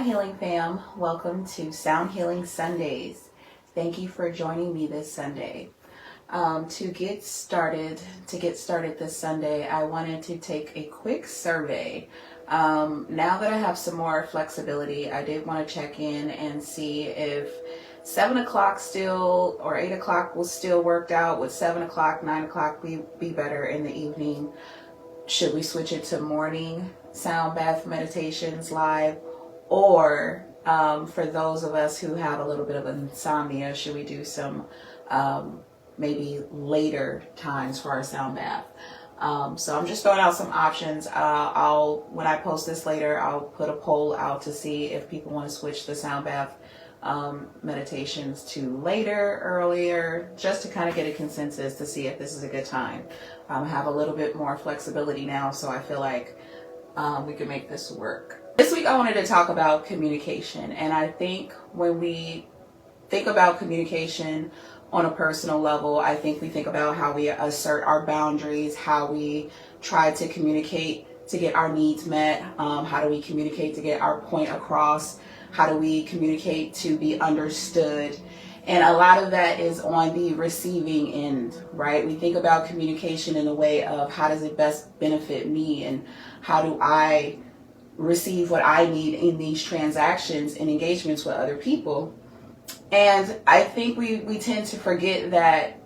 Hi Healing Fam, welcome to Sound Healing Sundays. Thank you for joining me this Sunday. To get started this Sunday, I wanted to take a quick survey. Now that I have some more flexibility, I did want to check in and see if 7 o'clock still or 8 o'clock was still worked out. Would 7 o'clock, 9 o'clock be better in the evening? Should we switch it to morning sound bath meditations live? Or for those of us who have a little bit of insomnia, should we do some maybe later times for our sound bath? So I'm just throwing out some options. When I post this later, I'll put a poll out to see if people want to switch the sound bath meditations to later, earlier, just to kind of get a consensus to see if this is a good time. I have a little bit more flexibility now, so I feel like we can make this work. This week I wanted to talk about communication, and I think when we think about communication on a personal level, I think we think about how we assert our boundaries, how we try to communicate to get our needs met, how do we communicate to get our point across, how do we communicate to be understood. And a lot of that is on the receiving end, right? We think about communication in a way of how does it best benefit me, and how do I receive what I need in these transactions and engagements with other people. And I think we tend to forget that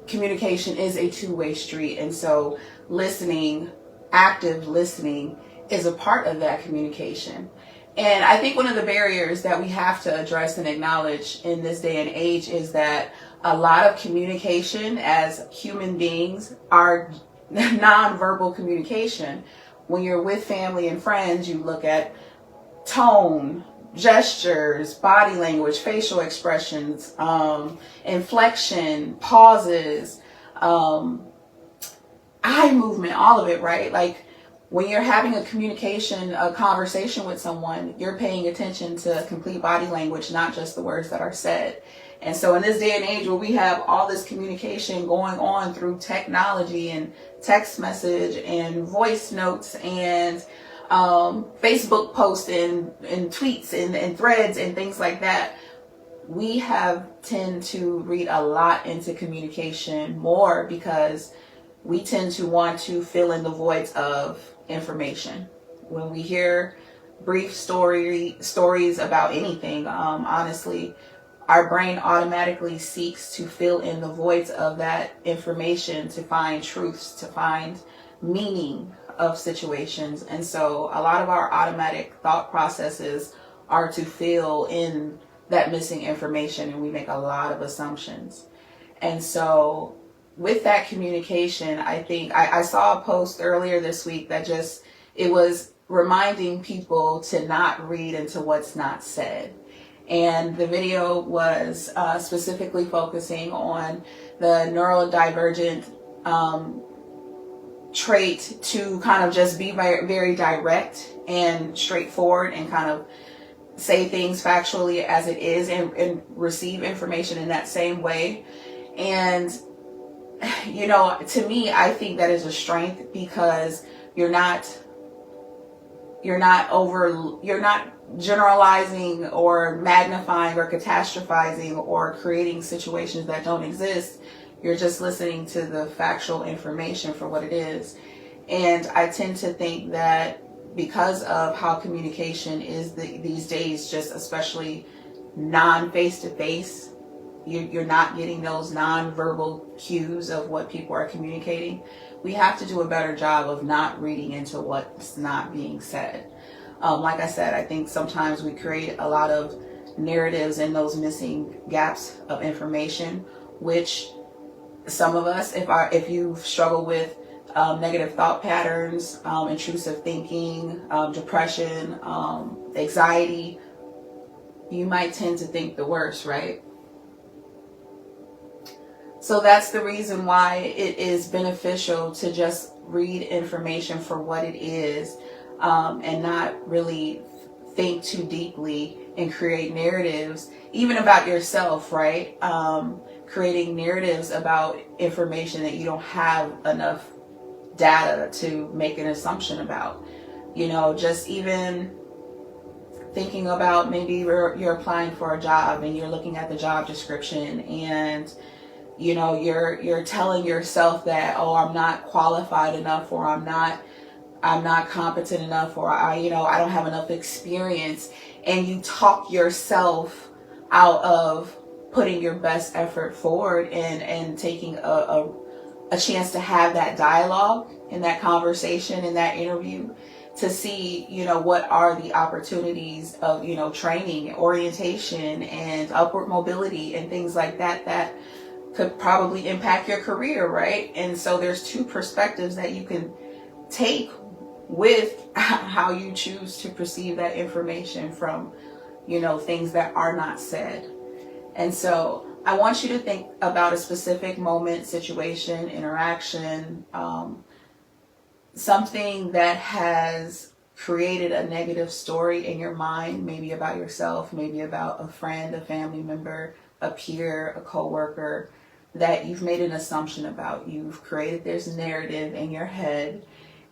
communication is a two-way street. And so listening, active listening, is a part of that communication. And I think one of the barriers that we have to address and acknowledge in this day and age is that a lot of communication as human beings are nonverbal communication. When you're with family and friends, you look at tone, gestures, body language, facial expressions, inflection, pauses, eye movement, all of it, right? Like when you're having a conversation with someone, you're paying attention to complete body language, not just the words that are said. And so in this day and age where we have all this communication going on through technology and text message and voice notes and Facebook posts and tweets and threads and things like that, we tend to read a lot into communication more because we tend to want to fill in the voids of information. When we hear brief stories about anything, honestly, our brain automatically seeks to fill in the voids of that information, to find truths, to find meaning of situations. And so a lot of our automatic thought processes are to fill in that missing information, and we make a lot of assumptions. And so with that communication, I think I saw a post earlier this week that it was reminding people to not read into what's not said. And the video was specifically focusing on the neurodivergent trait to kind of just be very, very direct and straightforward and kind of say things factually as it is and receive information in that same way. And, you know, to me, I think that is a strength because you're not generalizing or magnifying or catastrophizing or creating situations that don't exist. You're just listening to the factual information for what it is. And I tend to think that because of how communication is these days, just especially non-face-to-face, you're not getting those non-verbal cues of what people are communicating. We have to do a better job of not reading into what's not being said. Like I said, I think sometimes we create a lot of narratives in those missing gaps of information, which some of us, if you struggle with negative thought patterns, intrusive thinking, depression, anxiety, you might tend to think the worst, right? So that's the reason why it is beneficial to just read information for what it is, and not really think too deeply and create narratives, even about yourself, right? Creating narratives about information that you don't have enough data to make an assumption about. You know, just even thinking about maybe you're applying for a job and you're looking at the job description, and you know, you're telling yourself that, oh, I'm not qualified enough, or I'm not competent enough, or I don't have enough experience, and you talk yourself out of putting your best effort forward and taking a chance to have that dialogue and that conversation in that interview to see, you know, what are the opportunities of, you know, training, orientation, and upward mobility and things like that that could probably impact your career, right? And so there's two perspectives that you can take with how you choose to perceive that information from, you know, things that are not said. And so I want you to think about a specific moment, situation, interaction, something that has created a negative story in your mind, maybe about yourself, maybe about a friend, a family member, a peer, a coworker, that you've made an assumption about. You've created this narrative in your head,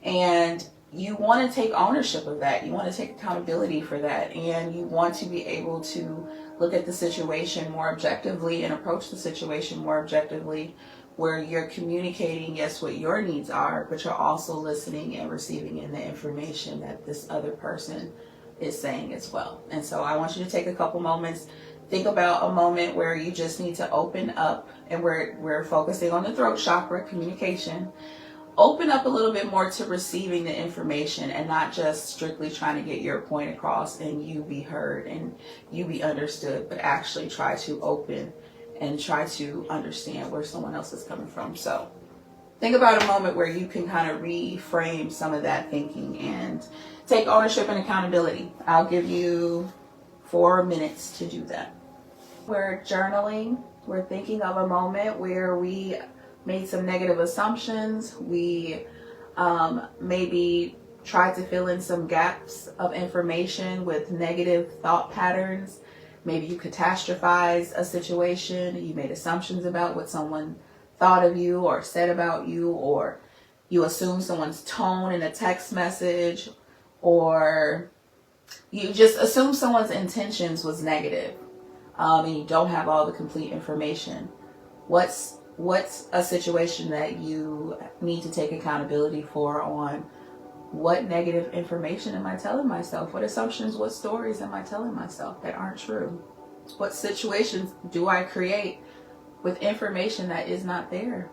and you want to take ownership of that. You want to take accountability for that, and you want to be able to look at the situation more objectively and approach the situation more objectively, where you're communicating, yes, what your needs are, but you're also listening and receiving in the information that this other person is saying as well. And so I want you to take a couple moments, think about a moment where you just need to open up, and we're focusing on the throat chakra, communication. Open up a little bit more to receiving the information and not just strictly trying to get your point across and you be heard and you be understood, but actually try to open and try to understand where someone else is coming from. So think about a moment where you can kind of reframe some of that thinking and take ownership and accountability. I'll give you 4 minutes to do that. We're journaling. We're thinking of a moment where we made some negative assumptions. We maybe tried to fill in some gaps of information with negative thought patterns. Maybe you catastrophized a situation. You made assumptions about what someone thought of you or said about you, or you assumed someone's tone in a text message, or you just assume someone's intentions was negative, and you don't have all the complete information. What's a situation that you need to take accountability for on what negative information am I telling myself? What assumptions, what stories am I telling myself that aren't true? What situations do I create with information that is not there?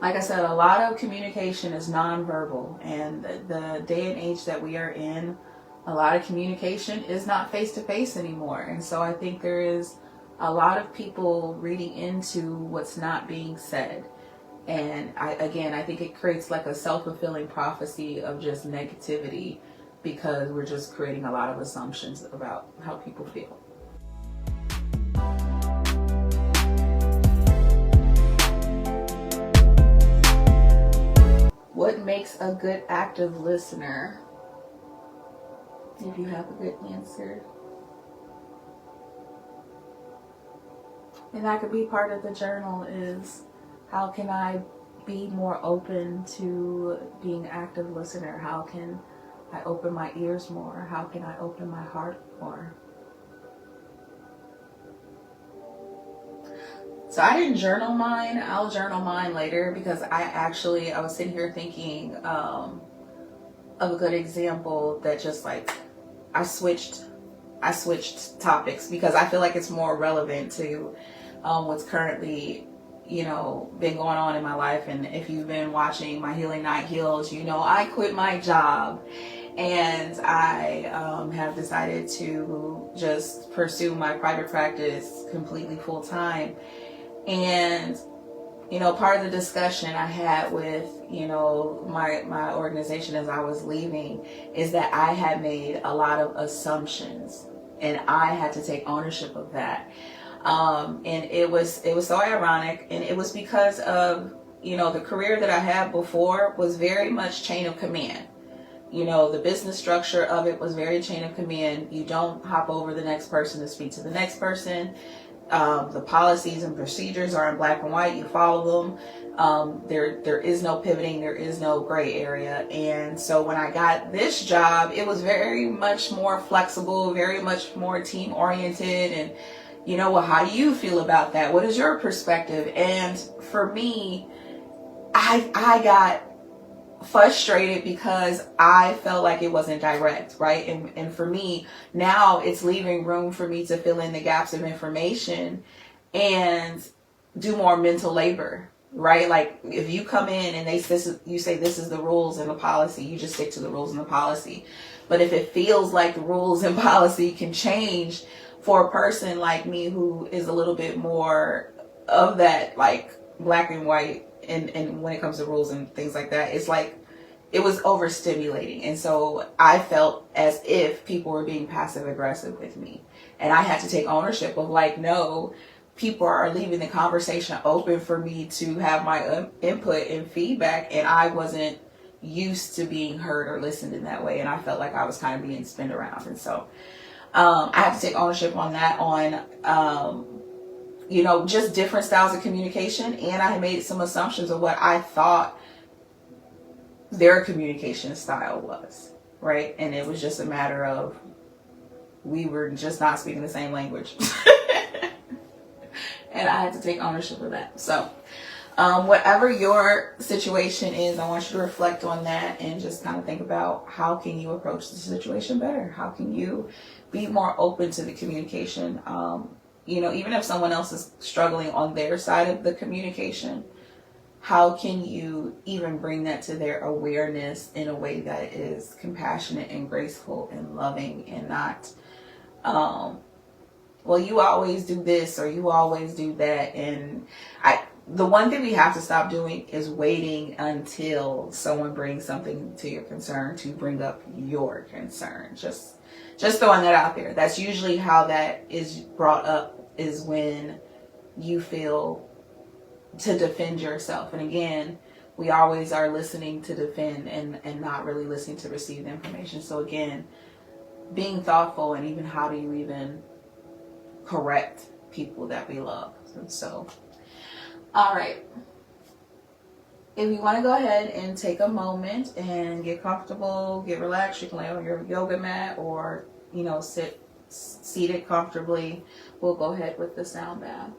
Like I said, a lot of communication is nonverbal, and the day and age that we are in, a lot of communication is not face-to-face anymore. And so I think there is a lot of people reading into what's not being said. And I think it creates like a self-fulfilling prophecy of just negativity, because we're just creating a lot of assumptions about how people feel. What makes a good active listener? If you have a good answer. And that could be part of the journal, is how can I be more open to being active listener? How can I open my ears more? How can I open my heart more? So I didn't journal mine. I'll journal mine later, because I was sitting here thinking of a good example that just like I switched topics, because I feel like it's more relevant to what's currently, you know, been going on in my life. And if you've been watching my Healing Night Heals, you know, I quit my job, and I have decided to just pursue my private practice completely full time. And, you know, part of the discussion I had with, you know, my organization as I was leaving is that I had made a lot of assumptions, and I had to take ownership of that. And it was so ironic, and it was because of, you know, the career that I had before was very much chain of command. You know, the business structure of it was very chain of command. You don't hop over the next person to speak to the next person. The policies and procedures are in black and white. You follow them. There is no pivoting, there is no gray area. And so when I got this job, it was very much more flexible, very much more team oriented. And well, how do you feel about that? What is your perspective? And for me, I got frustrated because I felt like it wasn't direct, right? And for me, now it's leaving room for me to fill in the gaps of information and do more mental labor, right? Like if you come in and you say this is the rules and the policy, you just stick to the rules and the policy. But if it feels like the rules and policy can change for a person like me who is a little bit more of that, like black and white, and when it comes to rules and things like that, it's like it was overstimulating. And so I felt as if people were being passive aggressive with me, and I had to take ownership of like, no, people are leaving the conversation open for me to have my input and feedback, and I wasn't used to being heard or listened in that way, and I felt like I was kind of being spinned around. And so I have to take ownership on that, on just different styles of communication. And I made some assumptions of what I thought their communication style was, right? And it was just a matter of we were just not speaking the same language. And I had to take ownership of that. So whatever your situation is, I want you to reflect on that and just kind of think about how can you approach the situation better? How can you be more open to the communication? Even if someone else is struggling on their side of the communication, how can you even bring that to their awareness in a way that is compassionate and graceful and loving, and not, well, you always do this or you always do that. And the one thing we have to stop doing is waiting until someone brings something to your concern to bring up your concern. Just throwing that out there. That's usually how that is brought up, is when you feel to defend yourself. And again, we always are listening to defend and not really listening to receive the information. So again, being thoughtful, and even how do you even correct people that we love. And so, all right. If you want to go ahead and take a moment and get comfortable, get relaxed, you can lay on your yoga mat or, sit seated comfortably. We'll go ahead with the sound bath.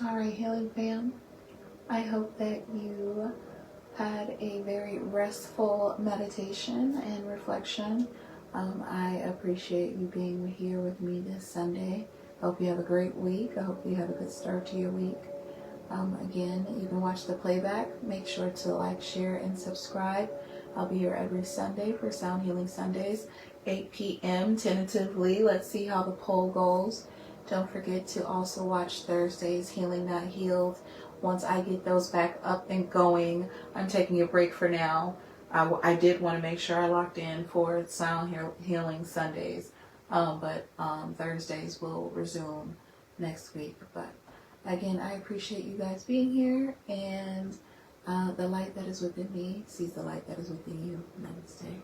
All right, Healing Fam. I hope that you had a very restful meditation and reflection. I appreciate you being here with me this Sunday. I hope you have a great week. I hope you have a good start to your week. Again, you can watch the playback. Make sure to like, share, and subscribe. I'll be here every Sunday for Sound Healing Sundays, 8 p.m. tentatively. Let's see how the poll goes. Don't forget to also watch Thursday's Healing Not Healed. Once I get those back up and going, I'm taking a break for now. I did want to make sure I locked in for Sound Healing Sundays, but Thursdays will resume next week. But again, I appreciate you guys being here, and the light that is within me sees the light that is within you. Namaste.